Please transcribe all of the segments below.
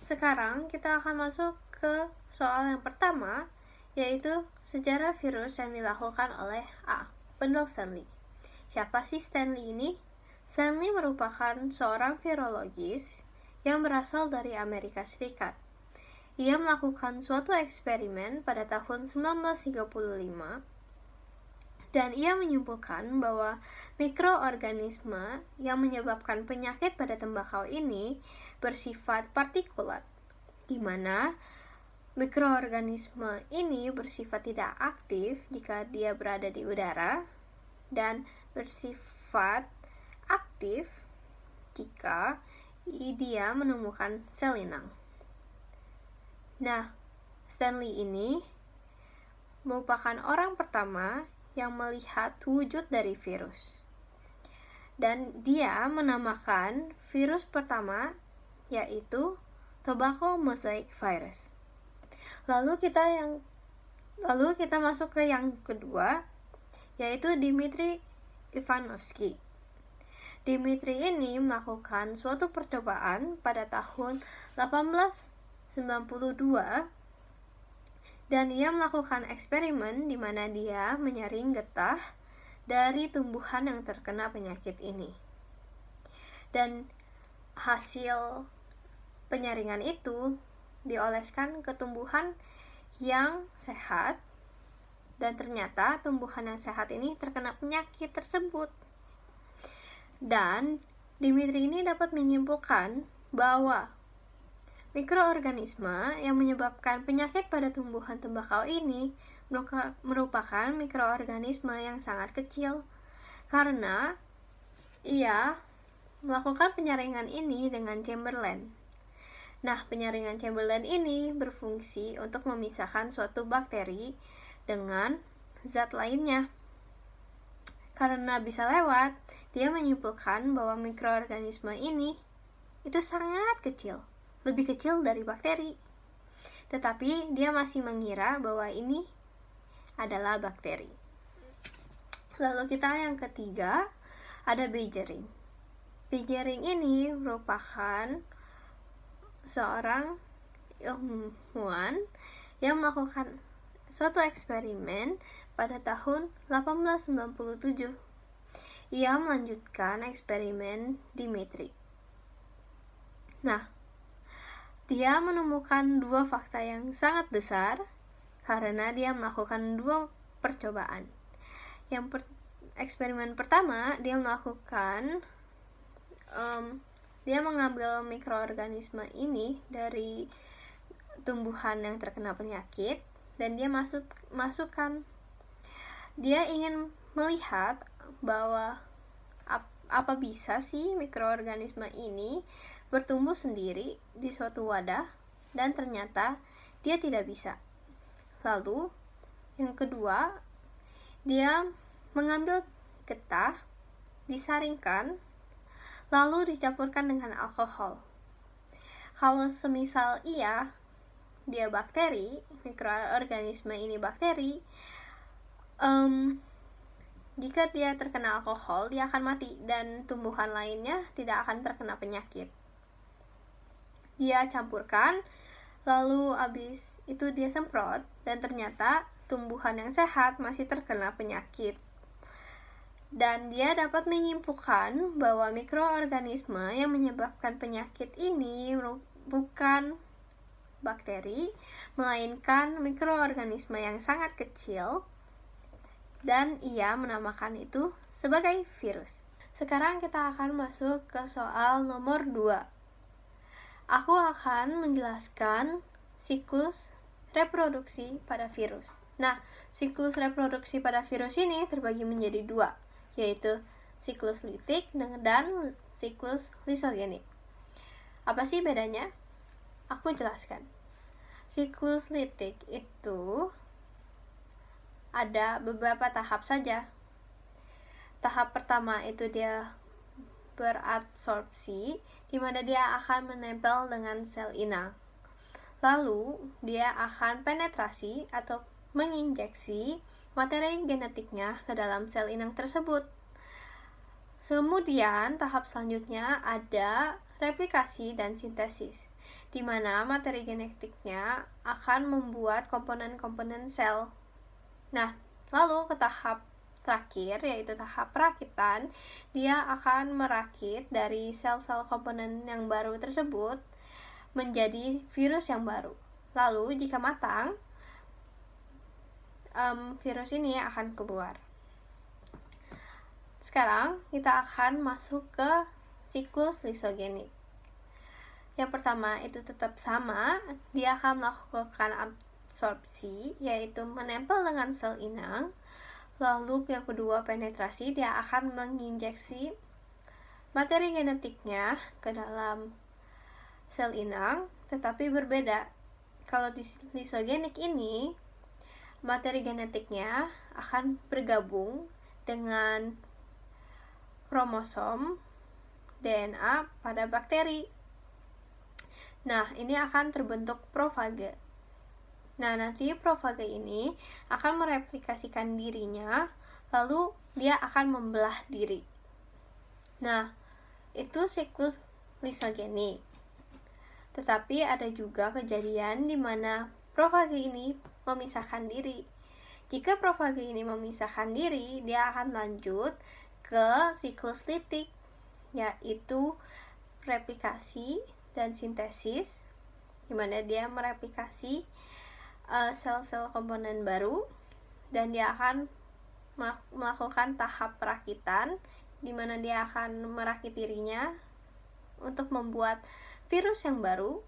Sekarang kita akan masuk ke soal yang pertama, yaitu sejarah virus yang dilakukan oleh A. Bendel Stanley. Siapa sih Stanley ini? Stanley merupakan seorang virologis yang berasal dari Amerika Serikat. Ia melakukan suatu eksperimen pada tahun 1935 dan ia menyimpulkan bahwa mikroorganisme yang menyebabkan penyakit pada tembakau ini bersifat partikulat, di mana mikroorganisme ini bersifat tidak aktif jika dia berada di udara dan bersifat aktif jika dia menemukan sel inang. Nah, Stanley ini merupakan orang pertama yang melihat wujud dari virus. Dan dia menamakan virus pertama yaitu tobacco mosaic virus. Lalu kita masuk ke yang kedua, yaitu Dmitri Ivanovsky. Dmitri ini melakukan suatu percobaan pada tahun 1892 dan ia melakukan eksperimen di mana dia menyaring getah dari tumbuhan yang terkena penyakit ini. Dan hasil penyaringan itu dioleskan ke tumbuhan yang sehat, dan ternyata tumbuhan yang sehat ini terkena penyakit tersebut. Dan Dmitri ini dapat menyimpulkan bahwa mikroorganisme yang menyebabkan penyakit pada tumbuhan tembakau ini merupakan mikroorganisme yang sangat kecil, karena ia melakukan penyaringan ini dengan Chamberlain. Nah, penyaringan Chamberlain ini berfungsi untuk memisahkan suatu bakteri dengan zat lainnya. Karena bisa lewat, dia menyimpulkan bahwa mikroorganisme ini itu sangat kecil, lebih kecil dari bakteri. Tetapi dia masih mengira bahwa ini adalah bakteri. Lalu kita yang ketiga, ada Beijering. Beijering ini merupakan seorang ilmuwan yang melakukan suatu eksperimen pada tahun 1897. Ia melanjutkan eksperimen Dmitri. Nah, dia menemukan dua fakta yang sangat besar karena dia melakukan dua percobaan. Eksperimen pertama, dia mengambil mikroorganisme ini dari tumbuhan yang terkena penyakit dan dia masukkan. Dia ingin melihat bahwa apa bisa sih mikroorganisme ini bertumbuh sendiri di suatu wadah, dan ternyata dia tidak bisa. Lalu yang kedua, dia mengambil getah, disaringkan, lalu dicampurkan dengan alkohol. Kalau semisal dia bakteri, mikroorganisme ini bakteri, jika dia terkena alkohol, dia akan mati dan tumbuhan lainnya tidak akan terkena penyakit. Dia campurkan, lalu habis itu dia semprot, dan ternyata tumbuhan yang sehat masih terkena penyakit. Dan dia dapat menyimpulkan bahwa mikroorganisme yang menyebabkan penyakit ini bukan bakteri, melainkan mikroorganisme yang sangat kecil, dan ia menamakan itu sebagai virus. Sekarang kita akan masuk ke soal nomor 2. Aku akan menjelaskan siklus reproduksi pada virus. Nah, siklus reproduksi pada virus ini terbagi menjadi dua, yaitu siklus litik dan siklus lisogenik. Apa sih bedanya? Aku jelaskan. Siklus litik itu ada beberapa tahap saja. Tahap pertama itu dia beradsorpsi, di mana dia akan menempel dengan sel inang. Lalu, dia akan penetrasi atau menginjeksi materi genetiknya ke dalam sel inang tersebut. Kemudian, tahap selanjutnya ada replikasi dan sintesis, di mana materi genetiknya akan membuat komponen-komponen sel. Nah, lalu ke tahap terakhir, yaitu tahap perakitan. Dia akan merakit dari sel-sel komponen yang baru tersebut menjadi virus yang baru. Lalu jika matang, virus ini akan keluar. Sekarang kita akan masuk ke siklus lisogenik. Yang pertama itu tetap sama, dia akan melakukan absorpsi, yaitu menempel dengan sel inang. Lalu yang kedua penetrasi, dia akan menginjeksi materi genetiknya ke dalam sel inang, tetapi berbeda. Kalau di lisogenik ini, materi genetiknya akan bergabung dengan kromosom DNA pada bakteri. Nah, ini akan terbentuk profage. Nah, nanti profage ini akan mereplikasikan dirinya, lalu dia akan membelah diri. Nah, itu siklus lisogenik. Tetapi ada juga kejadian di mana profage ini memisahkan diri. Jika profage ini memisahkan diri, dia akan lanjut ke siklus litik, yaitu replikasi dan sintesis, di mana dia mereplikasi sel-sel komponen baru, dan dia akan melakukan tahap perakitan, di mana dia akan merakit dirinya untuk membuat virus yang baru,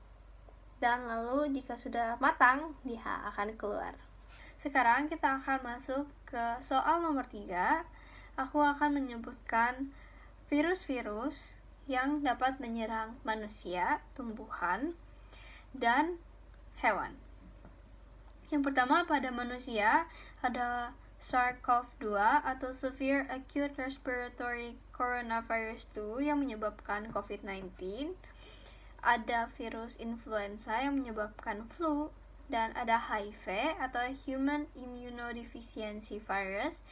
dan lalu jika sudah matang, dia akan keluar. Sekarang kita akan masuk ke soal nomor 3. Aku akan menyebutkan virus-virus yang dapat menyerang manusia, tumbuhan, dan hewan. Yang pertama pada manusia ada SARS-CoV-2 atau Severe Acute Respiratory Coronavirus 2 yang menyebabkan COVID-19. Ada virus influenza yang menyebabkan flu, dan ada HIV atau Human Immunodeficiency Virus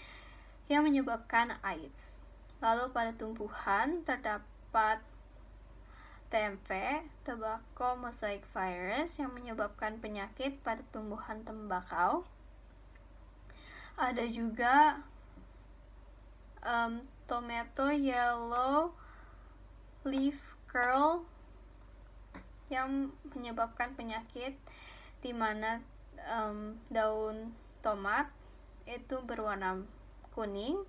yang menyebabkan AIDS. Lalu pada tumbuhan terdapat TMV, Tobacco Mosaic Virus, yang menyebabkan penyakit pada tumbuhan tembakau. Ada juga Tomato Yellow Leaf Curl yang menyebabkan penyakit di mana daun tomat itu berwarna kuning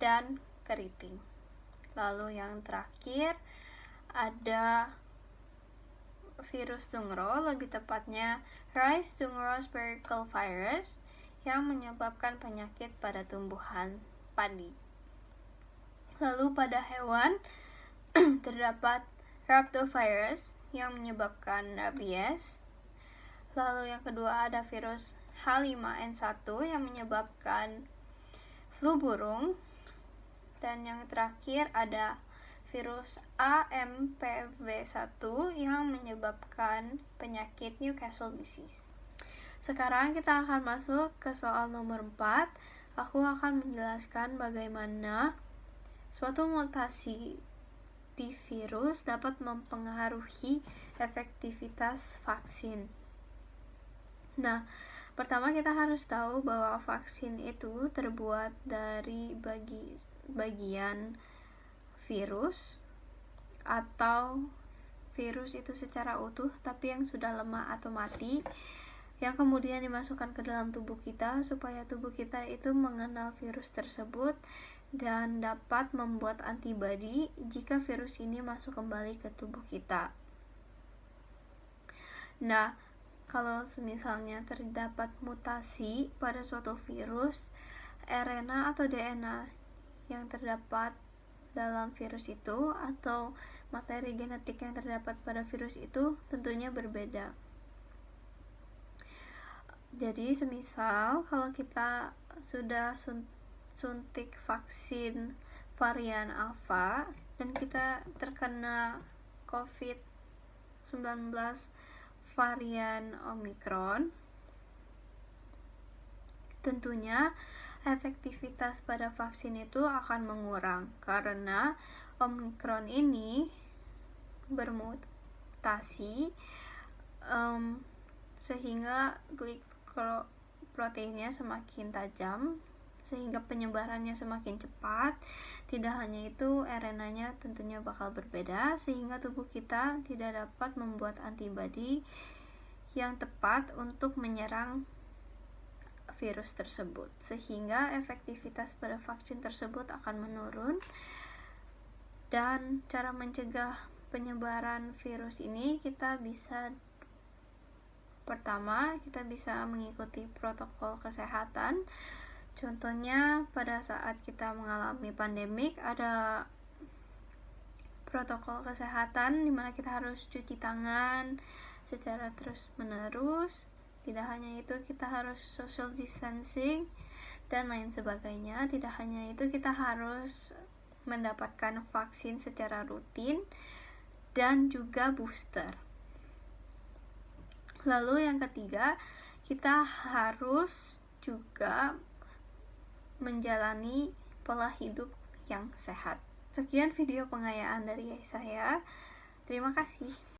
dan keriting. Lalu yang terakhir ada virus Dungro, lebih tepatnya Rice Dungro Spherical Virus, yang menyebabkan penyakit pada tumbuhan padi. Lalu pada hewan terdapat Rhabdovirus yang menyebabkan rabies. Lalu yang kedua ada virus H5N1 yang menyebabkan flu burung. Dan yang terakhir ada virus AMPV1 yang menyebabkan penyakit Newcastle disease. Sekarang kita akan masuk ke soal nomor 4. Aku akan menjelaskan bagaimana suatu mutasi di virus dapat mempengaruhi efektivitas vaksin. Nah, pertama kita harus tahu bahwa vaksin itu terbuat dari bagian virus atau virus itu secara utuh tapi yang sudah lemah atau mati, yang kemudian dimasukkan ke dalam tubuh kita supaya tubuh kita itu mengenal virus tersebut dan dapat membuat antibodi jika virus ini masuk kembali ke tubuh kita. Nah, kalau misalnya terdapat mutasi pada suatu virus, RNA atau DNA yang terdapat dalam virus itu atau materi genetik yang terdapat pada virus itu tentunya berbeda. Jadi semisal kalau kita sudah suntik vaksin varian Alpha dan kita terkena COVID-19 varian Omicron, tentunya efektivitas pada vaksin itu akan mengurang karena Omicron ini bermutasi sehingga glikoproteinnya semakin tajam, sehingga penyebarannya semakin cepat. Tidak hanya itu, RNA-nya tentunya bakal berbeda, sehingga tubuh kita tidak dapat membuat antibodi yang tepat untuk menyerang virus tersebut, sehingga efektivitas pada vaksin tersebut akan menurun. Dan cara mencegah penyebaran virus ini, pertama kita bisa mengikuti protokol kesehatan. Contohnya pada saat kita mengalami pandemik, ada protokol kesehatan di mana kita harus cuci tangan secara terus-menerus. Tidak hanya itu, kita harus social distancing dan lain sebagainya. Tidak hanya itu, kita harus mendapatkan vaksin secara rutin dan juga booster. Lalu yang ketiga, kita harus juga menjalani pola hidup yang sehat. Sekian video pengayaan dari saya. Terima kasih.